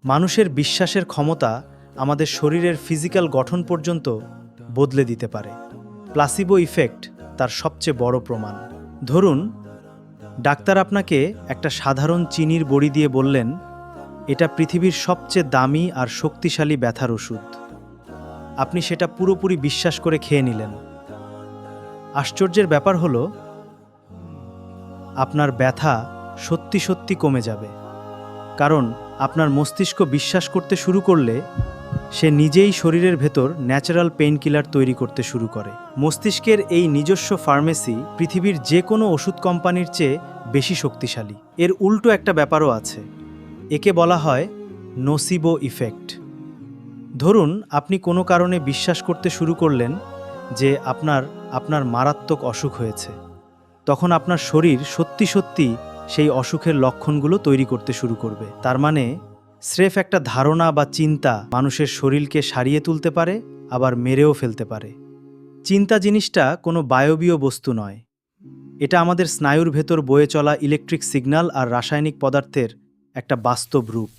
মানুষের বিশ্বাসের ক্ষমতা আমাদের শরীরের ফিজিক্যাল গঠন পর্যন্ত বদলে দিতে পারে। প্লাসিবো ইফেক্ট তার সবচেয়ে বড় প্রমাণ। ধরুন, ডাক্তার আপনাকে একটা সাধারণ চিনির বড়ি দিয়ে বললেন, এটা পৃথিবীর সবচেয়ে দামি আর শক্তিশালী ব্যথার ওষুধ। আপনি সেটা পুরোপুরি বিশ্বাস করে খেয়ে নিলেন। আশ্চর্যের ব্যাপার হলো, আপনার ব্যথা সত্যি সত্যি কমে যাবে, কারণ আপনার মস্তিষ্ক বিশ্বাস করতে শুরু করলে সে নিজেই শরীরের ভেতর ন্যাচারাল পেইনকিলার তৈরি করতে শুরু করে। মস্তিষ্কের এই নিজস্ব ফার্মেসি পৃথিবীর যে কোনো ওষুধ কোম্পানির চেয়ে বেশি শক্তিশালী। এর উল্টো একটা ব্যাপারও আছে, একে বলা হয় নোসিবো ইফেক্ট। ধরুন, আপনি কোনো কারণে বিশ্বাস করতে শুরু করলেন যে আপনার মারাত্মক অসুখ হয়েছে। তখন আপনার শরীর সত্যি সত্যি সেই অসুখের লক্ষণগুলো তৈরি করতে শুরু করবে। তার মানে স্রেফ একটা ধারণা বা চিন্তা মানুষের শরীরকে সারিয়ে তুলতে পারে, আবার মেরেও ফেলতে পারে। চিন্তা জিনিসটা কোনো বায়বীয় বস্তু নয়, এটা আমাদের স্নায়ুর ভেতর বয়ে চলা ইলেকট্রিক সিগন্যাল আর রাসায়নিক পদার্থের একটা বাস্তব রূপ।